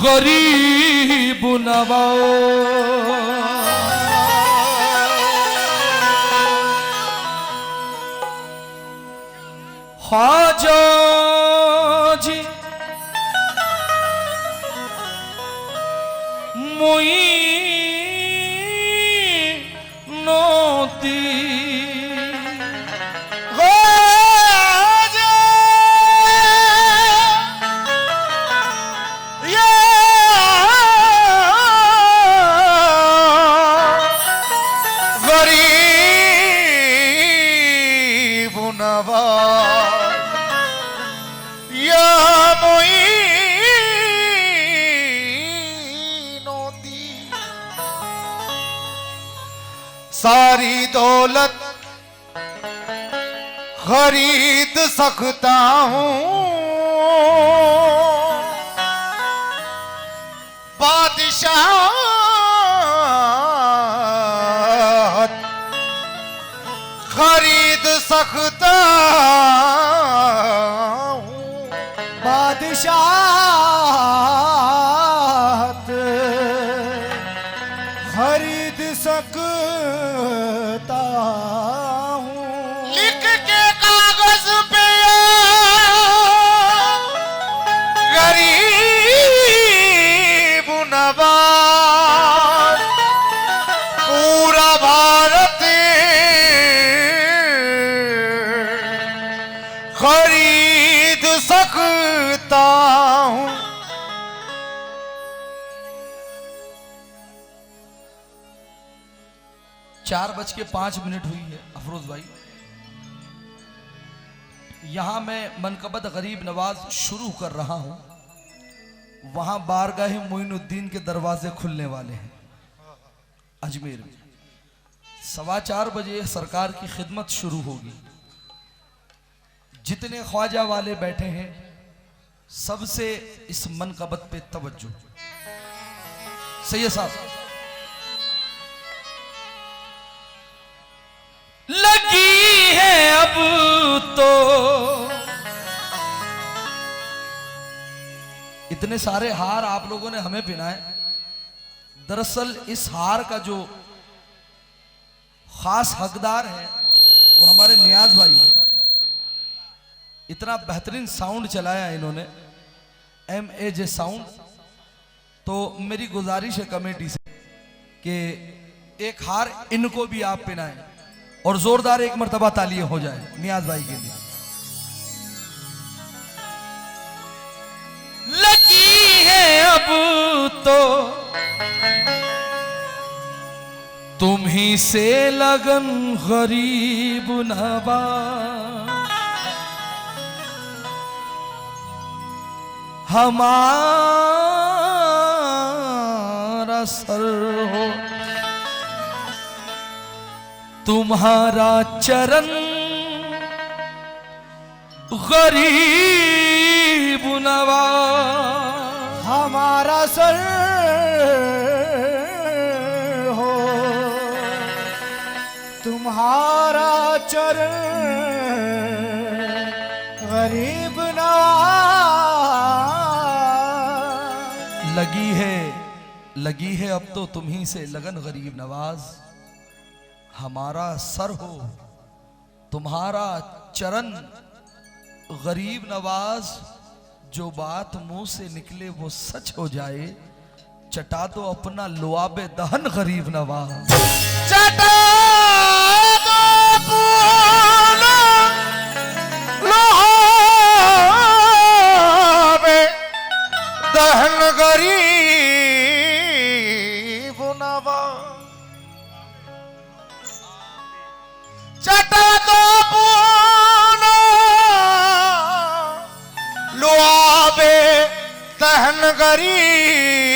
गरीब नवाज। ख्वाजा जी मोइनुद्दीन सारी दौलत खरीद सकता हूँ, बादशाह खरीद सकता हूँ, बादशाह खरीद सकता हूँ। लिख के कागज पे गरीब नवाज पूरा भारत खरीद सकता हूँ। 4:05 हुई है अफरोज भाई। यहां मैं मनकबत गरीब नवाज शुरू कर रहा हूं, वहां बारगाह मोइनुद्दीन के दरवाजे खुलने वाले हैं अजमेर में। 4:15 बजे सरकार की खिदमत शुरू होगी। जितने ख्वाजा वाले बैठे हैं सबसे इस मनकबत पे तवज्जो। सैयद साहब, लगी है अब तो इतने सारे हार आप लोगों ने हमें पहनाए। दरअसल इस हार का जो खास हकदार है वो हमारे नियाज भाई है। इतना बेहतरीन साउंड चलाया इन्होंने, MAJ साउंड। तो मेरी गुजारिश है कमेटी से कि एक हार इनको भी आप पहनाएं और जोरदार एक मर्तबा तालियां हो जाए नियाज भाई के लिए। लगी है अब तो तुम ही से लगन गरीब नवाज, हमारा सर हो तुम्हारा चरण गरीब नवाज, हमारा सर हो तुम्हारा चरण गरीब नवाज। लगी है अब तो तुम्ही से लगन गरीब नवाज, हमारा सर हो तुम्हारा चरण गरीब नवाज। जो बात मुंह से निकले वो सच हो जाए, चटा दो अपना लुआबे दहन गरीब नवाज। चटा दो अपना लुआबे दहन गरीब नवाज। चटा दो अपना लुआबे दहन गरीब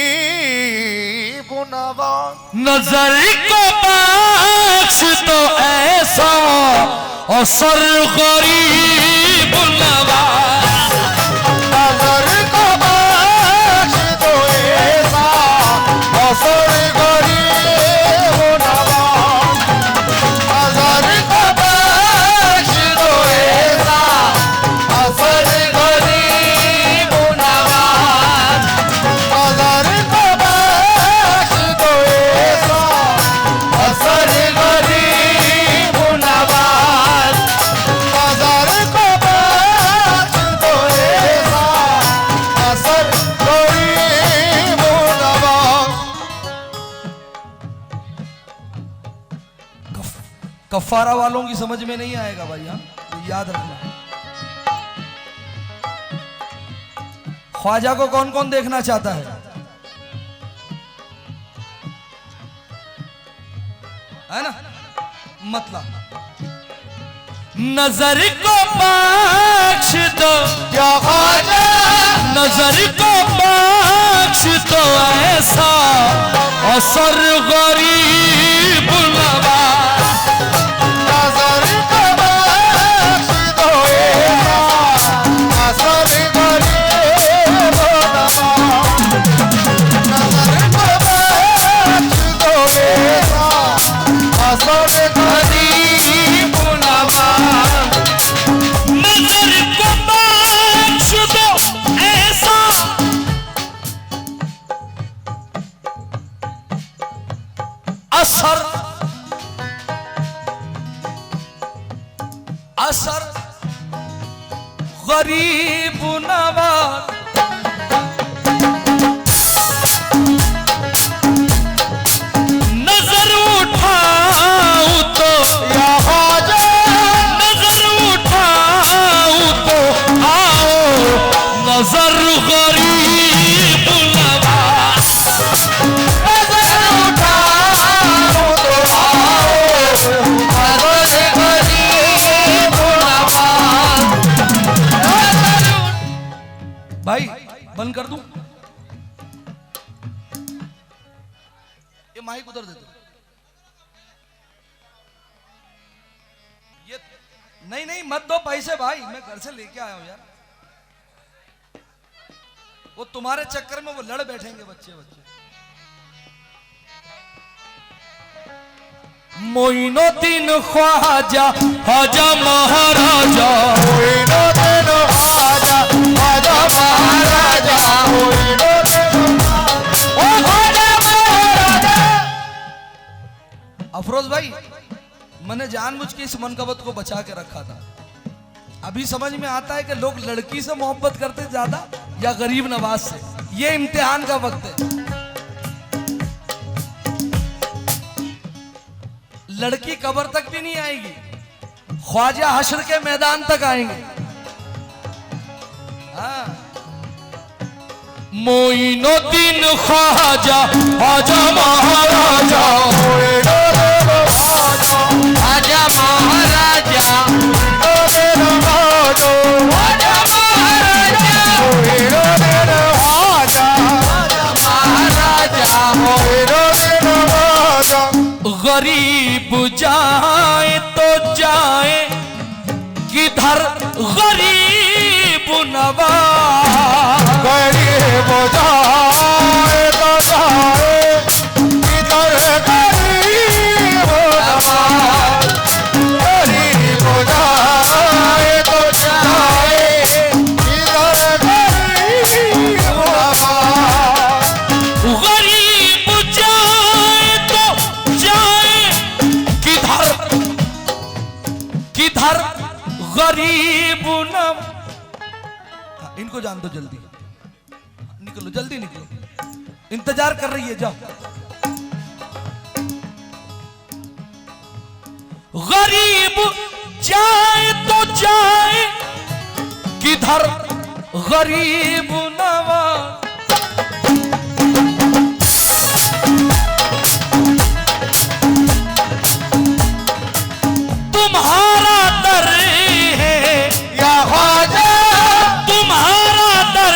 नवाज। नजर को बख्श तो ऐसा असर गरीब नवाज, नजर को बख्श तो ऐसा असर गरीब नवाज। नजर को बख्श तो ऐसा असर गरीब नवाज। कफारा वालों की समझ में नहीं आएगा भाई, हाँ तो याद रखना। ख्वाजा को कौन कौन देखना चाहता है ना? मतलब नजर को बख्श दो या ख्वाजा, नजर को बख्श दो ऐसा असर गरीब नवाज। नजर को बख्श दो ऐसा असर गरीब नवाज। नजर को बख्श दो ऐसा असर गरीब नवाज। नजर को बख्श दो ऐसा असर असर गरीब नवाज। नजर उठाऊं तो या ख्वाजा, नजर उठाऊं तो आओ नजर गरीब नवाज। नजर उठाओ तो आओ नजर गरीब नवाज। भाई बंद कर दूं? ये माइक उधर दे दो। ये नहीं नहीं मत दो पैसे भाई, मैं घर से लेके आया हूं यार। वो तुम्हारे चक्कर में वो लड़ बैठेंगे बच्चे बच्चे। मोइनुद्दीन ख्वाजा ख्वाजा महाराजा, मोइनुद्दीन ख्वाजा ख्वाजा महाराजा, मोइनुद्दीन ख्वाजा महाराजा। अफरोज भाई मैंने जानबूझ के इस मनकबत को बचा के रखा था। अभी समझ में आता है कि लोग लड़की से मोहब्बत करते ज्यादा या गरीब नवाज से। ये इम्तिहान का वक्त है। लड़की कब्र तक भी नहीं आएगी, ख्वाजा हश्र के मैदान तक आएंगे। हाँ। मोइनुद्दीन ख्वाजा ख्वाजा महाराजा, मोइनुद्दीन ख्वाजा ख्वाजा महाराजा, मोइनुद्दीन ख्वाजा ख्वाजा महाराजा, मोइनुद्दीन ख्वाजा महाराजा। मोइनुद्दीन ख्वाजा। गरीब जाए तो जाए किधर गरीब नवाज। गरीब जाए तो जाए किधर गरीब नवाज। गरीब जाए तो जाए किधर गरीब नवाज। गरीब जाए तो जाए किधर किधर गरीब नवाज। इनको जान दो जल्दी, निकलो जल्दी निकलो, इंतजार कर रही है, जाओ। गरीब जाए तो जाए किधर गरीब नवाज। तुम्हारा दर है या ख्वाजा, तुम्हारा दर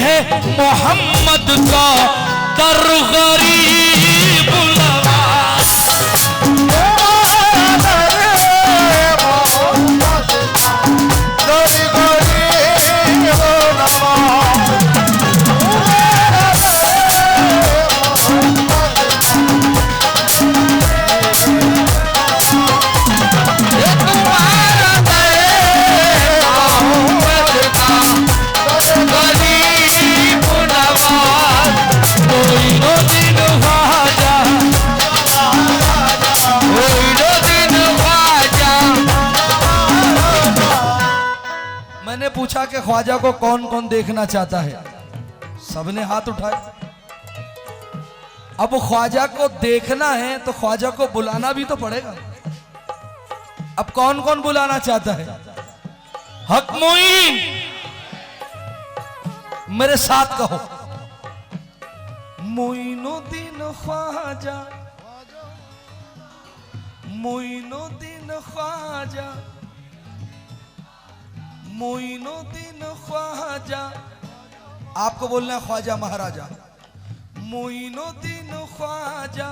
है मोहम्मद का दर गरीब नवाज। तुम्हारा दर है मोहम्मद का दर गरीब नवाज। तुम्हारा दर है मैंने पूछा कि ख्वाजा को कौन कौन देखना चाहता है, सबने हाथ उठाए। अब ख्वाजा को देखना है तो ख्वाजा को बुलाना भी तो पड़ेगा। अब कौन कौन बुलाना चाहता है? हक मोइन, मेरे साथ कहो। मोइनुद्दीन ख्वाजा, मोइनुद्दीन ख्वाजा, मोइनुद्दीन ख्वाजा। आपको बोलना है ख्वाजा महाराजा। मोइनुद्दीन ख्वाजा।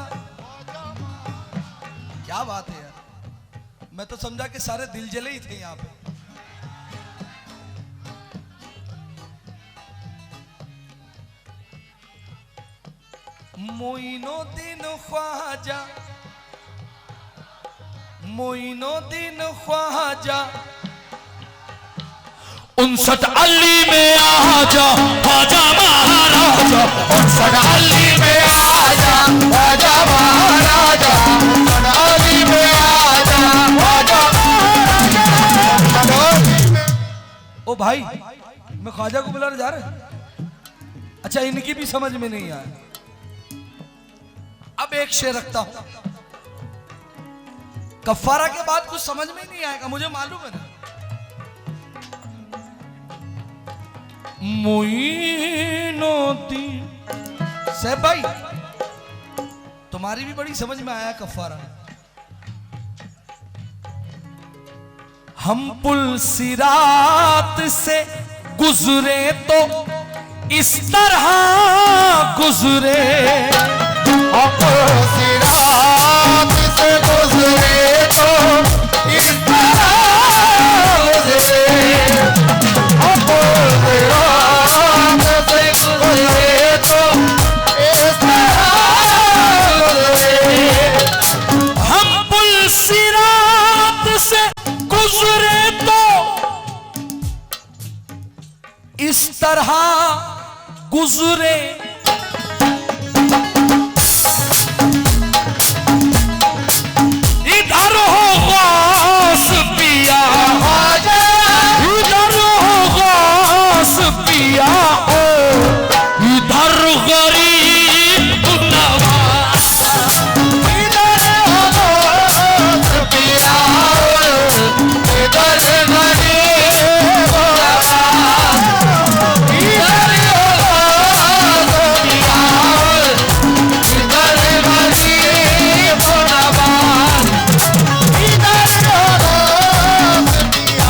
क्या बात है यार, मैं तो समझा कि सारे दिल जले ही थे यहां पे। मोइनुद्दीन ख्वाजा, मोइनुद्दीन ख्वाजा। 59 अली में आजा ख्वाजा महाराजा, 59 अली में आजा ख्वाजा महाराजा, 59 अली में आजा ख्वाजा महाराजा। ओ भाई, मैं ख्वाजा को बुलाने जा रहे हैं। अच्छा, इनकी भी समझ में नहीं आया। अब एक शेर रखता हूं, कफ्फारा के बाद कुछ समझ में नहीं आएगा, मुझे मालूम है ना। मोइनुद्दीन से भाई, तुम्हारी भी बड़ी समझ में आया कफ्फारा। हम पुल सिरात से गुजरे तो इस तरह गुजरे, हम सिरात से गुजरे तो इस तरह गुजरे, हम सिरात से गुजरे तो इस तरह गुजरे। हम पुल सिरात से गुजरे तो इस तरह गुजरे। इधर हो गौस पिया, इधर हो गौस पिया, इधर गरीब नवाज। इधर हो गौस पिया, इधर गरीब नवाज, इधर हो गौस पिया, इधर गरीब नवाज, इधर हो गौस पिया,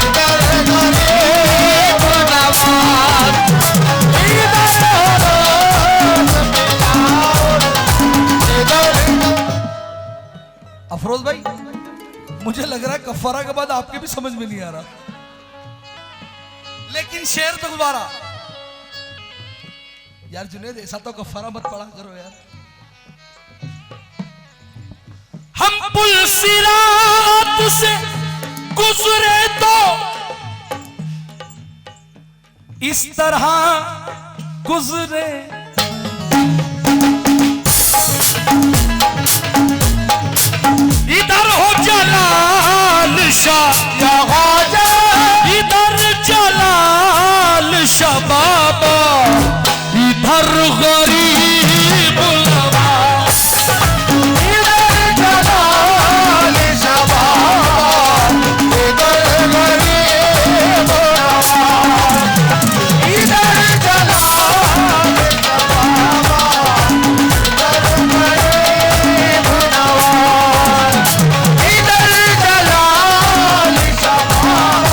इधर गरीब नवाज, इधर हो अफरोज भाई, मुझे लग रहा है कफ्फारा के बाद आपके भी समझ में नहीं आ रहा, लेकिन शेर तो दोबारा। यार जुनेद, ऐसा तो कफ्फारा मत पढ़ा करो यार। हम पुल सिरात से गुजरे तो इस तरह गुजरे। इधर हो जलाल शाह या ख्वाजा, इधर जलाल शाह बाबा, इधर गरीब नवाज। इधर जलाल शबाब, इधर गरीब नवाज, इधर जलाल शबाब, इधर गरीब नवाज, इधर जलाल शबाब,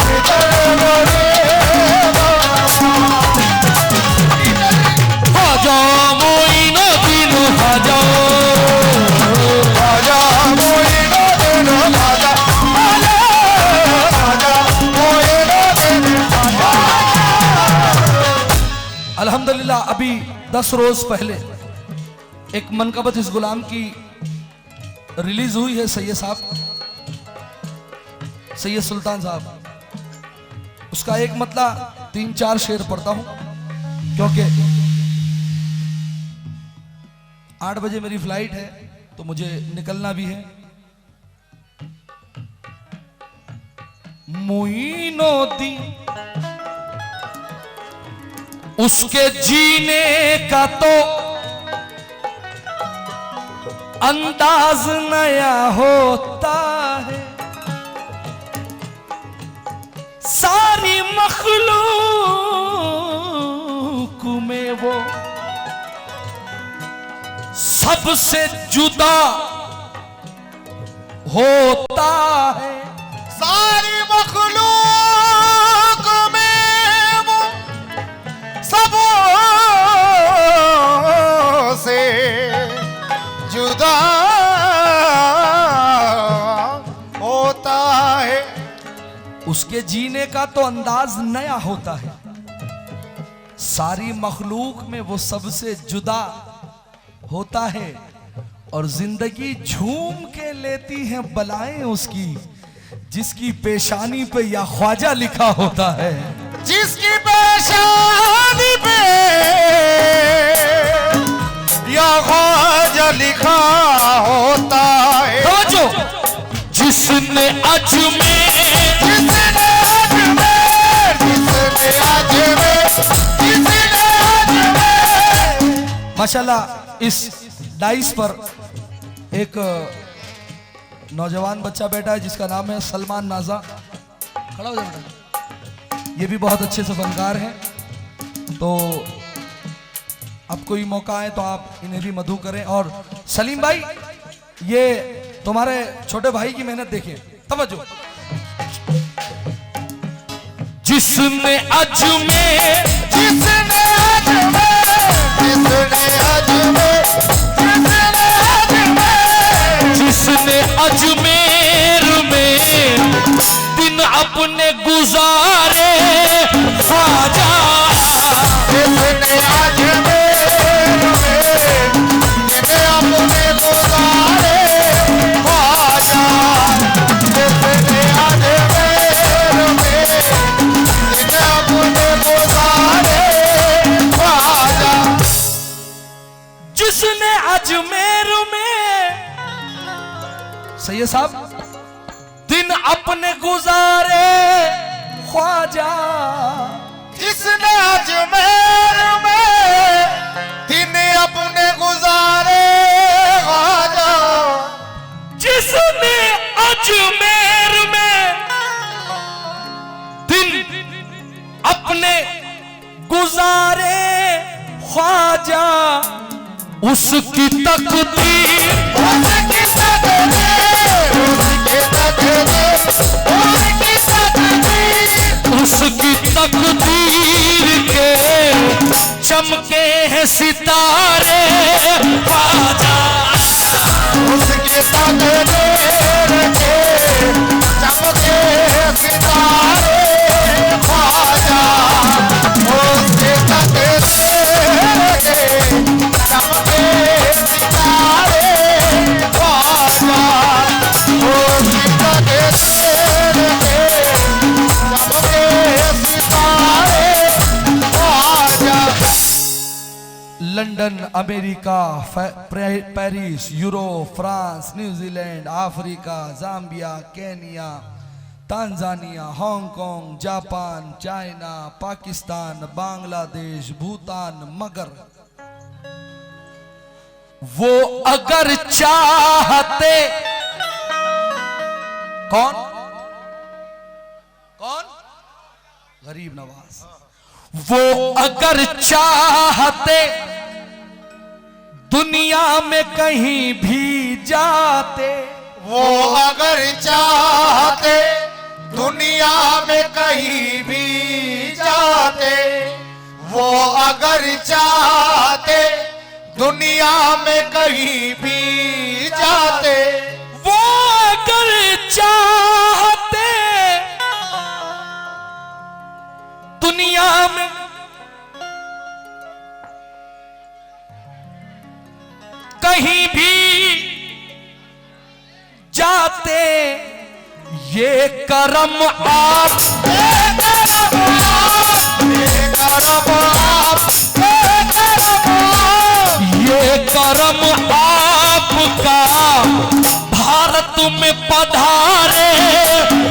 इधर गरीब नवाज। ख्वाजा मोइनुद्दीन ख्वाजा, ख्वाजा मोइनुद्दीन ख्वाजा, ख्वाजा मोइनुद्दीन ख्वाजा। अल्हम्दुलिल्लाह, अभी 10 रोज पहले एक मनकबत इस गुलाम की रिलीज हुई है। सैयद साहब, सैयद सुल्तान साहब, उसका एक मतलब 3-4 शेर पढ़ता हूं, क्योंकि 8 बजे मेरी फ्लाइट है तो मुझे निकलना भी है। मोइनुद्दीन, उसके जीने का तो अंदाज नया होता है, सारी मखलूक में वो सबसे जुदा होता है। सारी मखलूक में वो सबों से जुदा होता है। उसके जीने का तो अंदाज नया होता है, सारी मखलूक में वो सबसे जुदा होता है, और जिंदगी झूम के लेती है बलाएं उसकी, जिसकी पेशानी पे या ख्वाजा लिखा होता है। जिसकी पेशानी पे या ख्वाजा लिखा होता है। जो जिसने अजमेर माशाल्लाह इस डाइस पर एक नौजवान बच्चा बैठा है जिसका नाम है सलमान नाजा। खड़ा हो जाए बेटा। ये भी बहुत अच्छे से फनकार हैं, तो अब कोई मौका आए तो आप इन्हें भी मधु करें। और सलीम भाई, ये तुम्हारे छोटे भाई की मेहनत देखिए, तवज्जो। जिसने अजमेर जिसने अजमेर में दिन अपने गुजारे ख्वाजा, जिसने अजमेर में दिन अपने गुजारे ख्वाजा, जिसने अजमेर में दिन अपने गुजारे ख्वाजा, जिसने अजमेर में सही है साहब दिन अपने गुजारे ख्वाजा, जिसने अजमेर में दिन अपने गुजारे ख्वाजा, जिसने अजमेर में दिन अपने गुजारे ख्वाजा, उसकी तकदीर उसकी तकदीर, उसकी तकदीर के चमके हैं सितारे ख्वाजा, उसकी तकदीर के चमके सितारे ख्वाजा, उसकी तकदीर के चमके सितारे ख्वाजा, उसकी तकदीर के चमके सितारे Khwaja. London, America, Paris, Europe, France, New Zealand, Africa, Zambia, Kenya, Tanzania, Hong Kong, Japan, China, Pakistan, Bangladesh, Bhutan, मगर वो अगर चाहते कौन कौन गरीब नवाज, वो अगर चाहते दुनिया में कहीं भी जाते, वो अगर चाहते दुनिया में कहीं भी जाते, वो अगर चाहते दुनिया में कहीं भी जाते, वो अगर चाहते दुनिया में कहीं भी जाते, ये करम आप ये करम आपका भारत में पधारे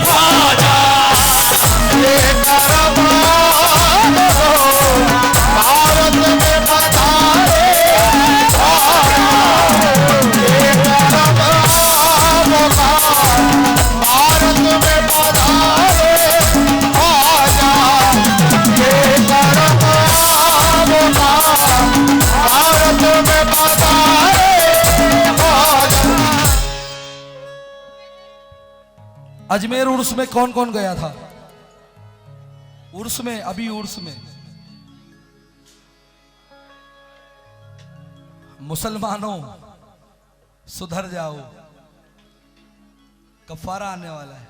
ख्वाजा, ये करम भारत में पधारे ख्वाजा, ये अजमेर उर्स में कौन कौन गया था? उर्स में, अभी उर्स में मुसलमानों सुधर जाओ, कफारा आने वाला है।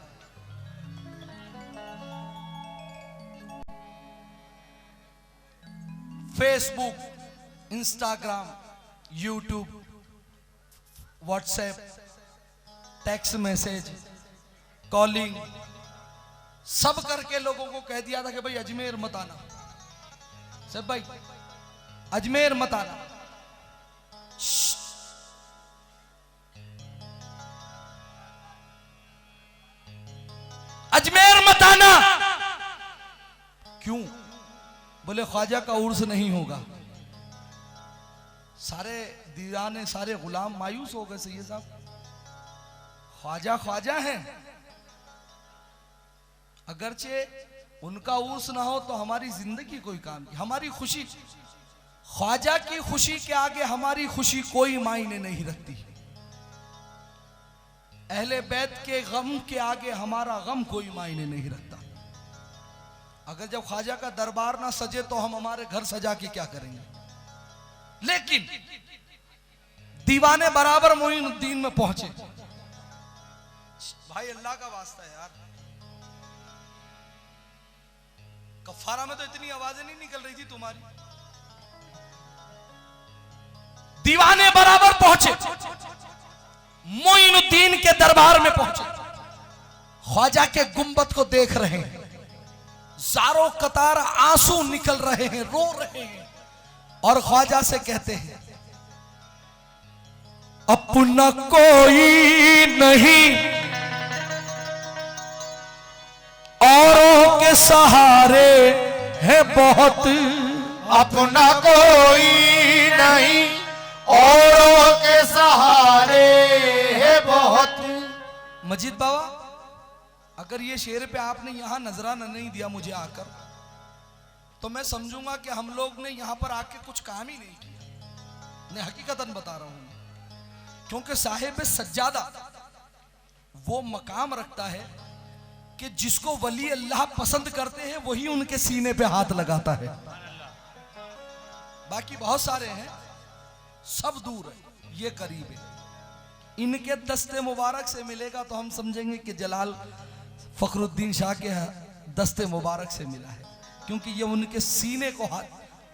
Facebook, Instagram, YouTube, WhatsApp, text message, calling, सब करके लोगों को कह दिया था कि भाई अजमेर मत आना, सब भाई अजमेर मत आना। अजमेर मत आना। क्यों? बोले ख्वाजा का उर्स नहीं होगा। सारे दीवाने, सारे गुलाम मायूस हो गए। सैयद साहब, ख्वाजा ख्वाजा है, अगरचे उनका उर्स ना हो तो हमारी जिंदगी कोई काम की, हमारी खुशी, ख्वाजा की खुशी के आगे हमारी खुशी कोई मायने नहीं रखती। अहले बैत के गम के आगे हमारा गम कोई मायने नहीं रखता। अगर जब ख्वाजा का दरबार ना सजे तो हम हमारे घर सजा के क्या करेंगे? लेकिन दीवाने बराबर मोइनुद्दीन में पहुंचे। भाई अल्लाह का वास्ता है यार, कफारा में तो इतनी आवाजें नहीं निकल रही थी तुम्हारी। दीवाने बराबर पहुंचे, मोइनुद्दीन के दरबार में पहुंचे, ख्वाजा के गुंबद को देख रहे हैं, जारो कतार आंसू निकल रहे हैं, रो रहे हैं, और ख्वाजा से कहते हैं अपना कोई नहीं, औरों के सहारे है बहुत। अपना कोई नहीं, औरों के सहारे है बहुत। मजीद बाबा, अगर ये शेर पे आपने यहां नजराना नहीं दिया मुझे आकर, तो मैं समझूंगा कि हम लोग ने यहां पर आके कुछ काम ही नहीं किया। मैं हकीकतन बता रहा हूं, क्योंकि साहिब सज्जादा वो मकाम रखता है कि जिसको वली अल्लाह पसंद करते हैं वही उनके सीने पे हाथ लगाता है। बाकी बहुत सारे हैं, सब दूर है, ये करीब है। इनके दस्ते मुबारक से मिलेगा तो हम समझेंगे कि जलाल फखरुद्दीन शाह के दस्ते मुबारक से मिला है, क्योंकि ये उनके सीने को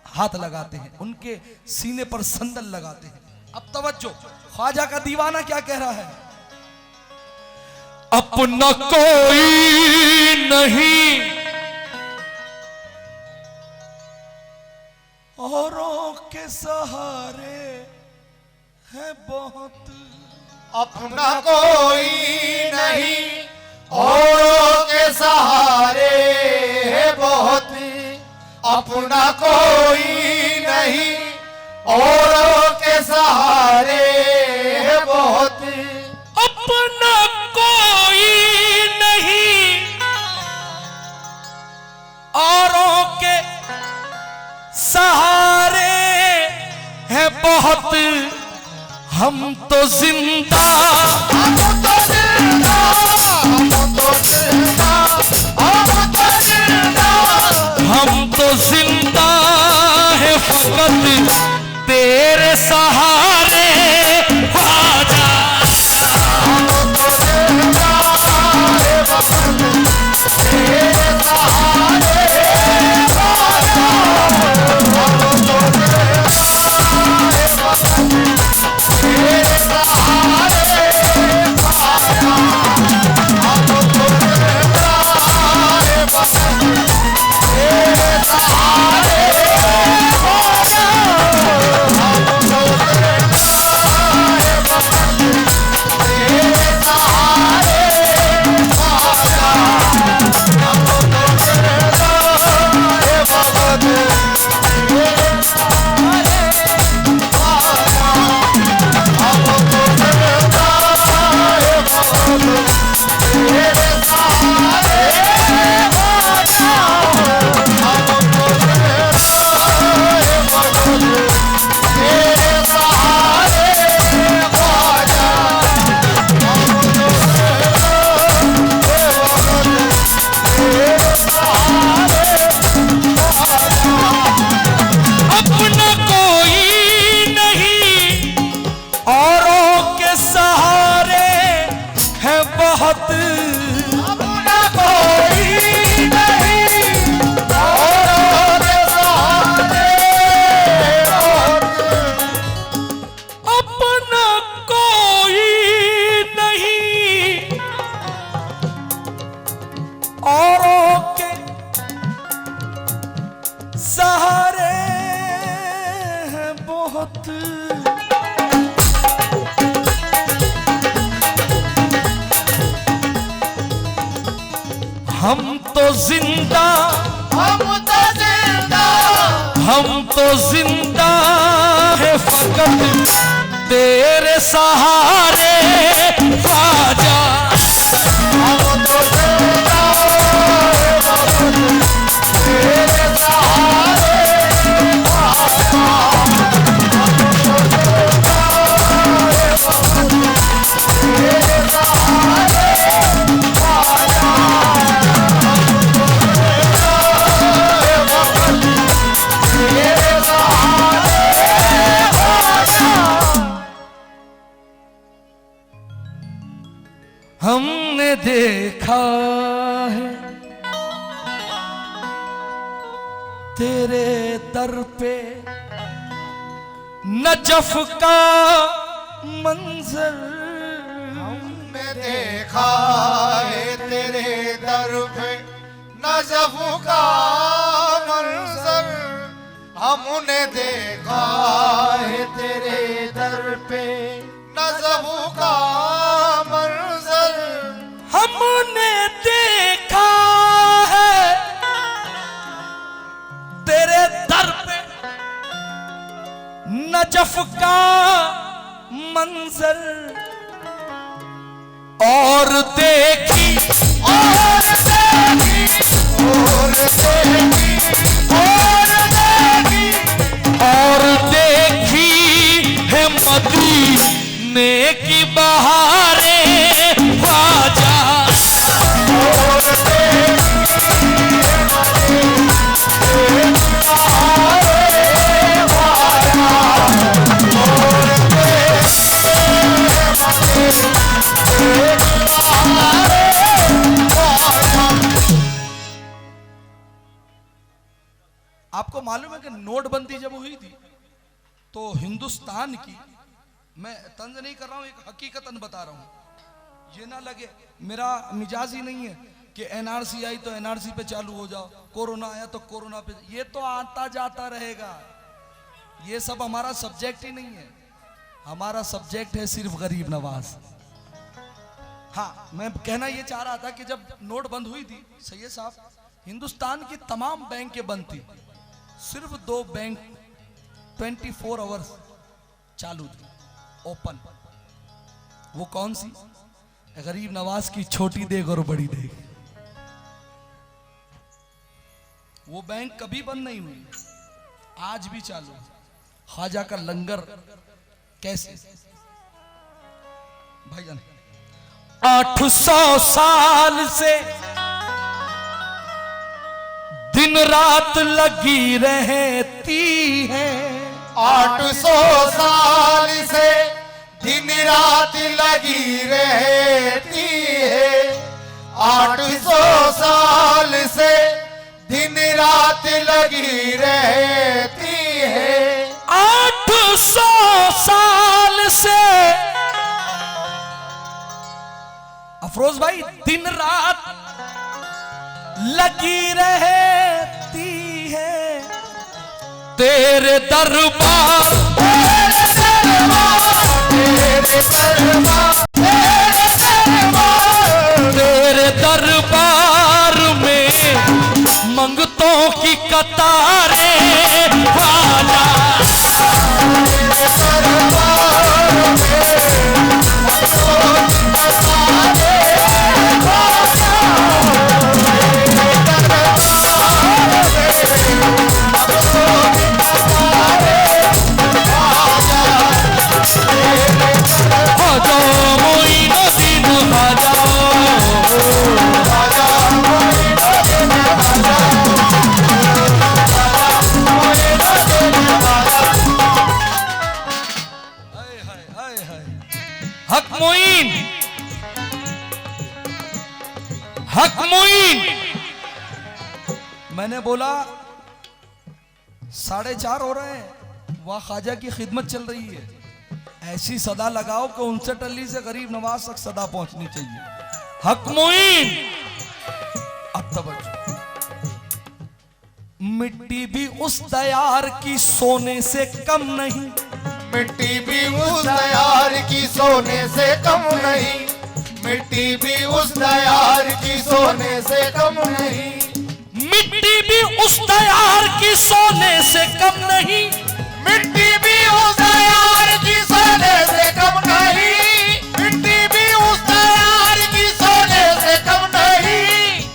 हाथ लगाते हैं, उनके सीने पर संदल लगाते हैं। अब तवज्जो, ख्वाजा का दीवाना क्या कह रहा है? अपना कोई नहीं, औरों के सहारे है बहुत। अपना कोई नहीं, औरों के सहारे है बहुत। अपना कोई नहीं, औरों के सहारे है बहुत। अपना कोई नहीं, औरों के सहारे है बहुत। हम तो जिंदा, हम तो जिंदा, हम तो जिंदा, हम तो जिंदा, हम तो जिंदा है फकत तेरे सहारे ख्वाजा। हम तो जिंदा है वतन तेरे सहारे ख्वाजा। हम तो जिंदा है वतन तेरे सहारे ख्वाजा। हम तो जिंदा, हम तो जिंदा, हम तो जिंदा है फकत तेरे सहारे ख्वाजा। हम तो जिंदा है फकत तेरे सहारे ख्वाजा। हम तो जिंदा है फकत तेरे सहारे ख्वाजा। हमने देखा है तेरे दर पे नजफ का मंजर। हमने देखा है तेरे दर पे नजफ का मंजर। हमने देखा है तेरे दर पे नजफ का मंजर। हमने देखा है तेरे दर पे नजफ का मंजर। और देखी और देखी और देखी और देखी और देखी है मदीने की बहारें ख्वाजा। और देखी आपको मालूम है कि नोटबंदी जब हुई थी तो हिंदुस्तान की, मैं तंज नहीं कर रहा हूं, एक हकीकतन बता रहा हूं, ये ना लगे मेरा मिजाज ही नहीं है कि एनआरसी आई तो एनआरसी पे चालू हो जाओ, कोरोना आया तो कोरोना पे, ये तो आता जाता रहेगा, ये सब हमारा सब्जेक्ट ही नहीं है। हमारा सब्जेक्ट है सिर्फ गरीब नवाज। हाँ, मैं कहना ये चाह रहा था कि जब नोट बंद हुई थी सैयद साहब, हिंदुस्तान की तमाम बैंकें बंद थी, सिर्फ 2 बैंक 24 आवर्स चालू थी, ओपन। वो कौन सी? गरीब नवाज की छोटी देग और बड़ी देग। वो बैंक कभी बंद नहीं हुई, आज भी चालू। ख्वाजा का लंगर कैसे भाईजान, 800 साल से दिन रात लगी रहती है। 800 साल से दिन रात लगी रहती है। 800 साल से दिन रात लगी रहती है। 800 साल से अफरोज भाई दिन रात लगी रहती है। तेरे दरबार तेरे दरबार तेरे दरबार में मंगतों की कतारें ख्वाजा। हक मोइन, हक मोइन। मैंने बोला 4:30 हो रहे हैं, वहां ख्वाजा की खिदमत चल रही है, ऐसी सदा लगाओ कि 59 अली से गरीब नवाज तक सदा पहुंचनी चाहिए। हक मोइन। अब तवज्जो, मिट्टी भी उस दयार की सोने से कम नहीं। मिट्टी भी उस दयार की सोने से कम नहीं, मिट्टी भी उस दयार की सोने से कम नहीं, मिट्टी भी उस दयार की सोने से कम नहीं, मिट्टी भी उस दयार की सोने से कम नहीं, मिट्टी भी उस दयार की सोने से कम नहीं।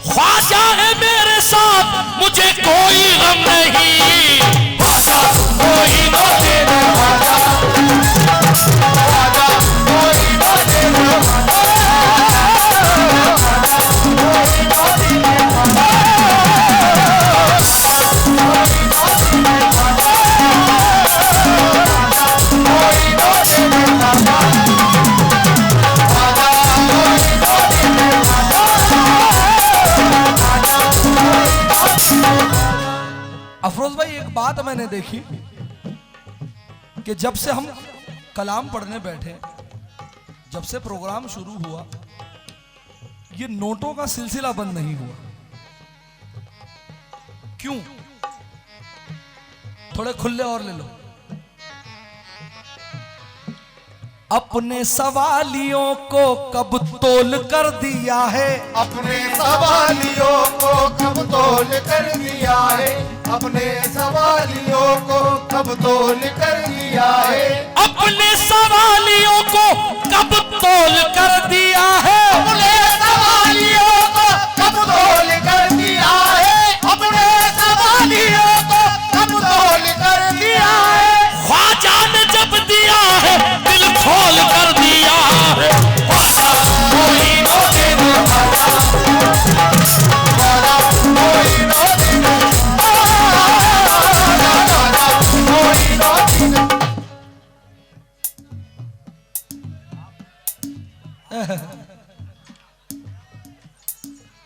ख्वाजा है मेरे साथ मुझे कोई गम नहीं, ख्वाजा कोई न तेरे ख्वाजा, ख्वाजा कोई न तेरे ख्वाजा, कोई न तेरे ख्वाजा, अफरोज भाई एक बात मैंने देखी कि जब से हम कलाम पढ़ने बैठे, जब से प्रोग्राम शुरू हुआ, ये नोटों का सिलसिला बंद नहीं हुआ। क्यों? थोड़े खुले और ले लो। अपने सवालियों को कब तोल कर दिया है, अपने सवालियों को कब तोल कर दिया है, अपने सवालियों को कब तोल कर दिया है, अपने सवालियों को कब तोल कर दिया है, अपने सवालियों को कब तोल कर दिया है, अपने सवालियों को कब तोल कर दिया है। ख्वाजा ने जब दिया है दिल खोल कर दिया है, ख्वाजा कोई न तेरे ख्वाजा, ख्वाजा कोई न तेरे ख्वाजा, कोई न तेरे।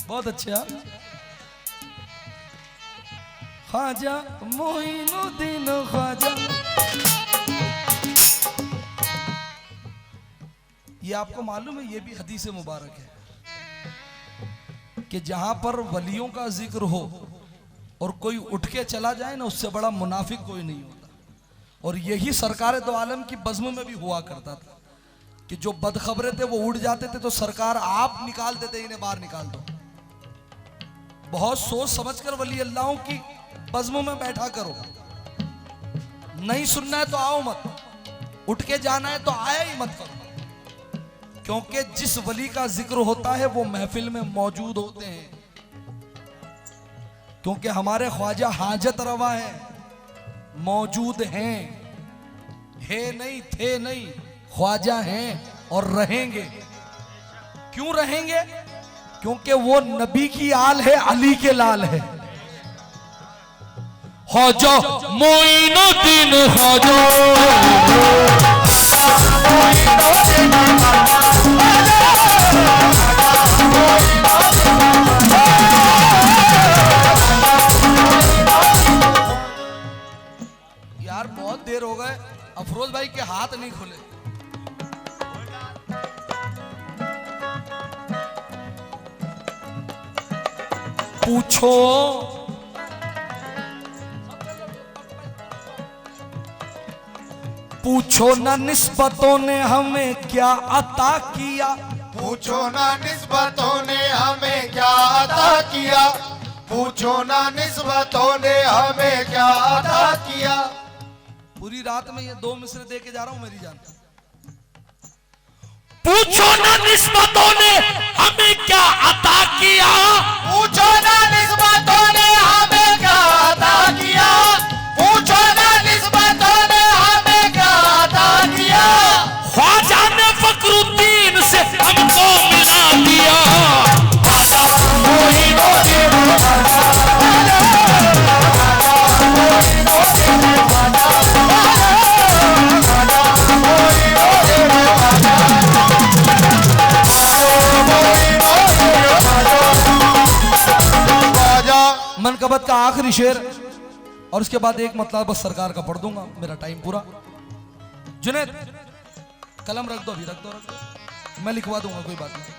बहुत अच्छा। ख्वाजा मोइनुद्दीन ख्वाजा, ये आपको मालूम है, ये भी हदीस मुबारक है कि जहां पर वलियों का जिक्र हो और कोई उठ के चला जाए ना, उससे बड़ा मुनाफिक कोई नहीं होता। और यही सरकार दो आलम की बज़्म में भी हुआ करता था कि जो बदखबरे थे वो उड़ जाते थे तो सरकार आप निकाल देते, इन्हें बाहर निकाल दो। बहुत सोच समझकर वली अल्लाहों की बज़्म में बैठा करो। नहीं सुनना है तो आओ मत, उठ के जाना है तो आया ही मत करो, क्योंकि जिस वली का जिक्र होता है वो महफिल में मौजूद होते हैं। क्योंकि हमारे ख्वाजा हाजत रवा है, मौजूद हैं, है नहीं थे नहीं, ख्वाजा हैं और रहेंगे। क्यों रहेंगे? क्योंकि वो नबी की आल है, अली के लाल है। ख्वाजा मोइनुद्दीन ख्वाजा, यार बहुत देर हो गए, अफरोज भाई के हाथ नहीं खुले। पूछो पूछो ना निस्बतों ने हमें क्या अता किया, पूछो ना निस्बतों ने हमें क्या अता किया, पूछो ना निस्बतों ने हमें क्या अता किया। पूरी रात में ये 2 मिसरे दे के जा रहा हूं मेरी जान। पूछो ना निस्बतों ने हमें क्या अता किया, पूछो ना निस्बतों ने हमें क्या अता किया, पूछो ना निस्बतों ने हमें क्या अता किया। ख्वाजा ने फखरुद्दीन से हमको मिला दिया, ख्वाजा मोइनुद्दीन ख्वाजा, मोइनुद्दीन ख्वाजा, मोइनुद्दीन ख्वाजा, मनकबत का आखिरी शेर और उसके बाद एक मतलब बस सरकार का पढ़ दूंगा, मेरा टाइम पूरा। जुनैद कलम रख दो, अभी रख दो, मैं लिखवा दूंगा, कोई बात नहीं।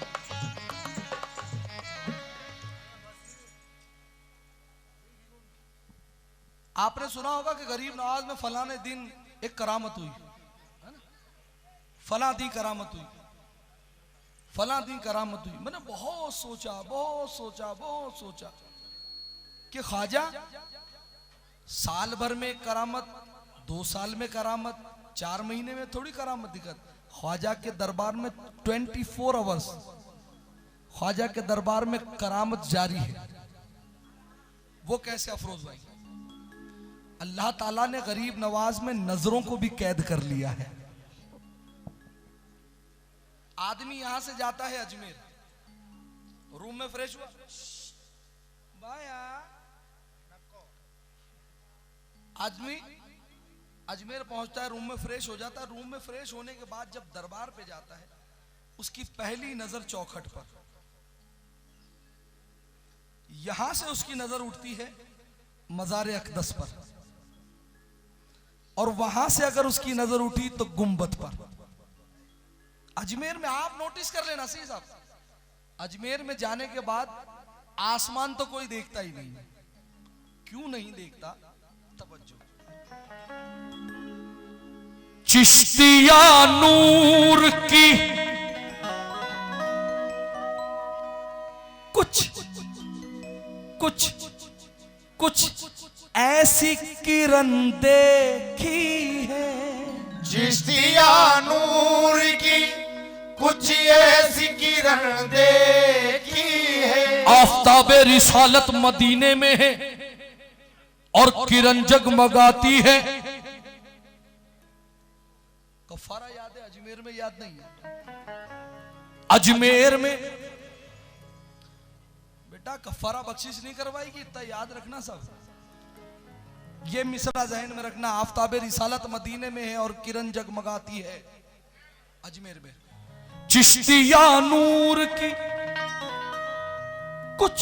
आपने सुना होगा कि गरीब नवाज में फलाने दिन एक करामत हुई। फला दी करामत हुई, फला दी करामत हुई। मैंने बहुत सोचा कि ख्वाजा साल भर में करामत, 2 साल में करामत, 4 महीने में थोड़ी करामत दिखत। ख्वाजा के दरबार में 24 आवर्स ख्वाजा के दरबार में करामत जारी है। वो कैसे अफरोज भाई? अल्लाह ताला ने गरीब नवाज में नजरों को भी कैद कर लिया है। आदमी यहां से जाता है अजमेर, रूम में फ्रेश हुआ, बाया आदमी अजमेर पहुंचता है, रूम में फ्रेश हो जाता है। रूम में फ्रेश होने के बाद जब दरबार पे जाता है, उसकी पहली नजर चौखट पर, यहां से उसकी नजर उठती है मज़ार अक़दस पर, और वहां से अगर उसकी नजर उठी तो गुंबद पर। अजमेर में आप नोटिस कर लेना सी साहब, अजमेर में जाने के बाद आसमान तो कोई देखता ही नहीं। क्यों नहीं देखता? तवज्जो। चिश्तिया नूर की कुछ ऐसी किरण देखी है। चिश्तिया नूर की कुछ ऐसी किरण देखी है। आफ़ताबे रिसालत मदीने में है और किरण जगमगाती है। कफारा याद है? अजमेर में याद नहीं है? अजमेर में बेटा कफारा बख्शिश नहीं करवाएगी, इतना याद रखना सब। ये मिसरा जहन में रखना, आफ़ताबे रिसालत मदीने में है और किरण जगमगाती है अजमेर में। चिश्तिया नूर की कुछ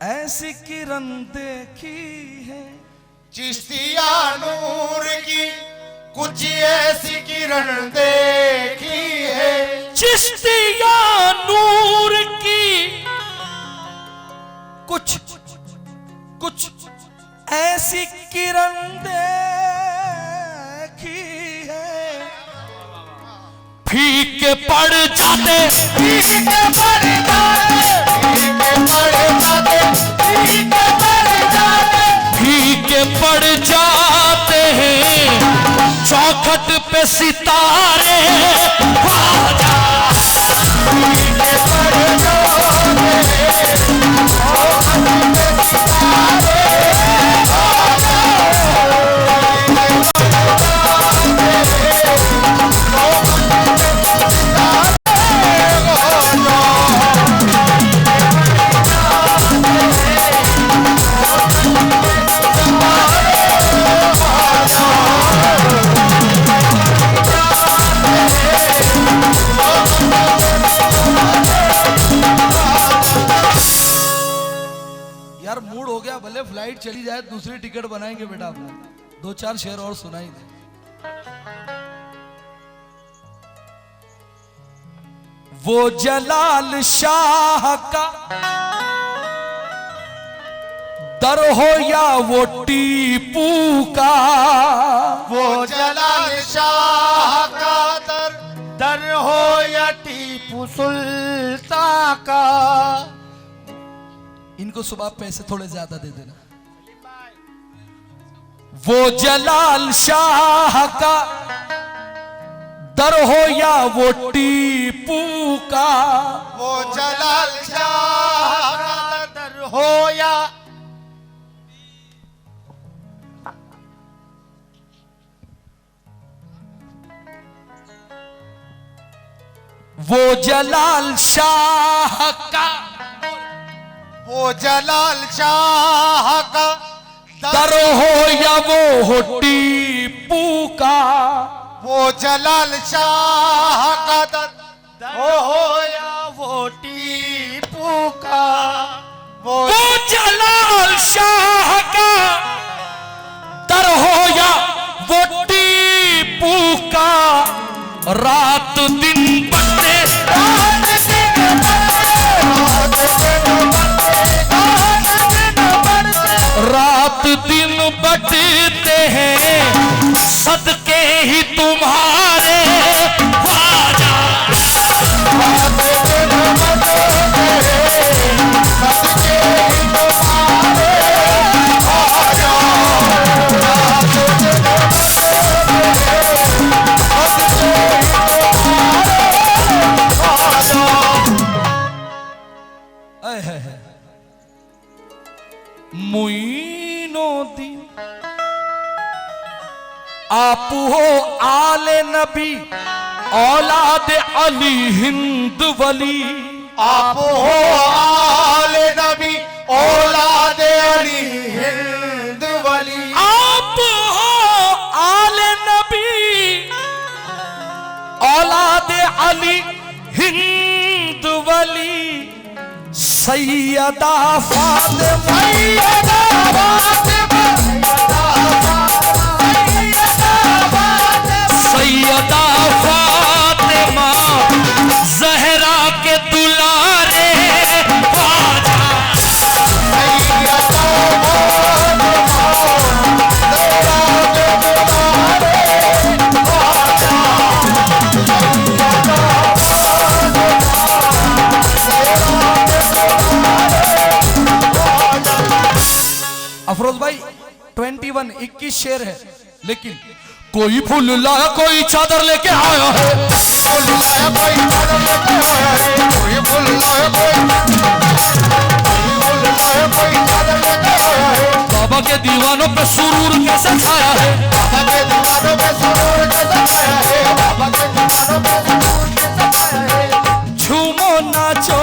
ऐसी किरण देखी है। चिश्तिया नूर की कुछ ऐसी किरण देखी है। चिश्तिया नूर की कुछ ऐसी किरण देखी है। फीके पड़ जाते, फीके पड़ जाते हैं चौखट पे सितारे। ख्वाजा यार मूड हो गया, भले फ्लाइट चली जाए, दूसरी टिकट बनाएंगे बेटा अपना। 2-4 शेर और सुनाई दे। वो जलाल शाह का दर हो या वो टीपू का। वो जलाल शाह का दर हो या टीपू सुल्तान का। इनको सुबह पैसे थोड़े ज्यादा दे देना। वो जलाल शाह का दर हो या वो टीपू का। वो जलाल शाह का दर हो या वो जलाल शाह का, वो जलाल शाह का दर हो या वो हो टीपू का। वो जलाल शाह का दर हो या वो टीपू का। वो जलाल शाह का दर हो या वो टीपू का। रात दिन बढ़ते, रात दिन बढ़ते हैं सदके ही तुम्हारे। नबी औलाद अली हिंद वली। आप हो आले नबी औलाद अली हिंद वली। आप हो आले नबी औलाद अली हिंद वली। सैयदा फातिमा सैयदा फातिमा सैयदा फातिमा ज़हरा के दुलारे ख्वाजा। सैयदा फातिमा ज़हरा के दुलारे ख्वाजा। अफरोज भाई 21 शेर है, लेकिन कोई फूल लाया कोई चादर लेके आया है। फूल लाया कोई चादर लेके आया है। कोई फूल लाया कोई चादर लेके आया है। बाबा के दीवानों पे सुरूर कैसे छाया है। बाबा के दीवानों पे सुरूर कैसे छाया है। बाबा के दीवानों पे सुरूर कैसे छाया है। झूमो नाचो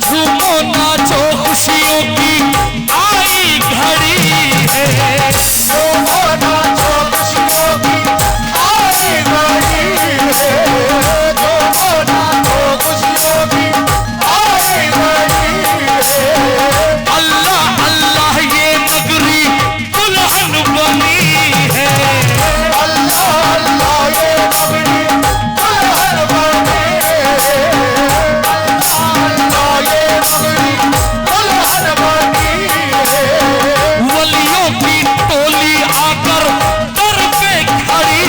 झूमो नाचो खुशियों की आई घड़ी है। झूमो नाचो खुशियों की आई घड़ी है। झूमो नाचो खुशियों की आई घड़ी है। अल्लाह अल्लाह ये नगरी दुल्हन बनी है। अल्लाह अल्लाह ये नगरी दुल्हन बनी है। अल्लाह ये नगरी दुल्हन बनी है। वलियों की टोली आकर दर पे खड़ी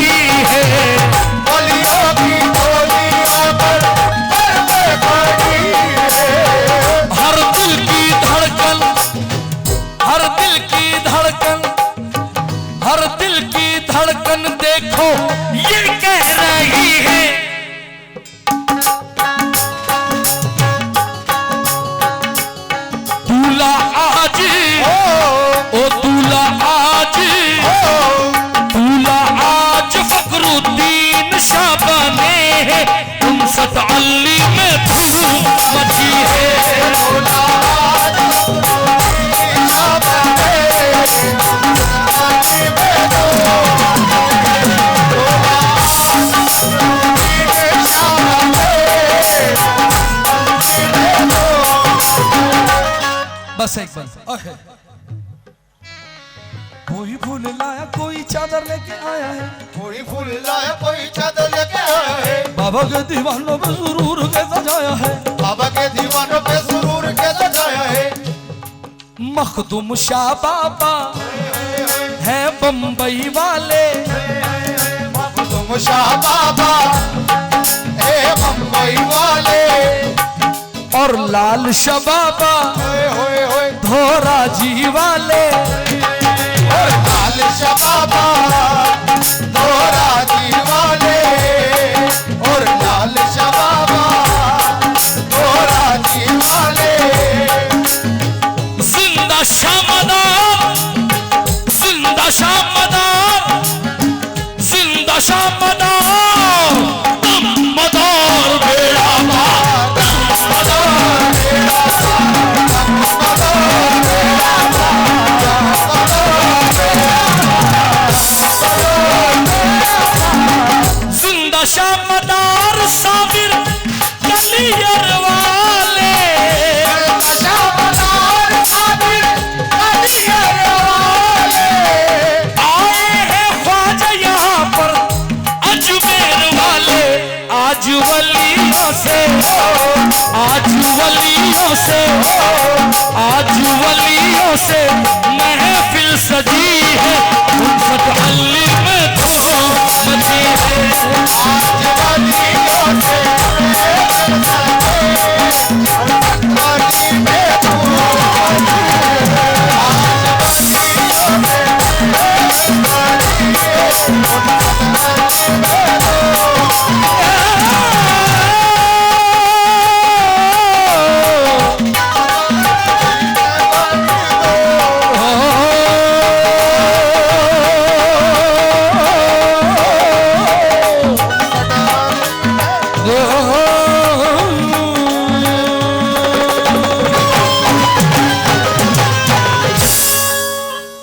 है। वलियों की टोली आकर दर पे खड़ी है। हर दिल की धड़कन हर दिल की धड़कन हर दिल की धड़कन देखो ये कह रही है। दूल्हा आज ओ दूल्हा आज दूल्हा आज फखरुद्दीन शाह बने हैं। 59 अली में धूम मची है। बस एक बार कोई फूल लाया कोई चादर लेके आया है। कोई फूल लाया कोई चादर लेके आया है। बाबा के दीवानों में सुरूर के सजाया है। बाबा के दीवानों पे सुरूर के सजाया है। मखदूम शाह बाबा है बम्बई वाले। तुम शाह बाबा ए बम्बई वाले। और लाल शाह बाबा होए होए धोरा जी वाले। और लाल शाह बाबा धोरा जी वाले। और लाल शाह बाबा धोरा जी वाले। जिंदा शामदार जिंदा शामदार जिंदा शामदार दमदार बेड़ा पार मदार बेड़ा जिंदा शामदार साबिर कलियर वाले। आए हैं ख्वाजा यहाँ पर अजमेर वाले। आज वलियों से आज वलियों से आज वलियों से महफिल सजी है। 59 अली में धूम मची है।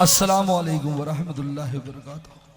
अस्सलामु अलैकुम वरहमतुल्लाहि वबरकातुहू।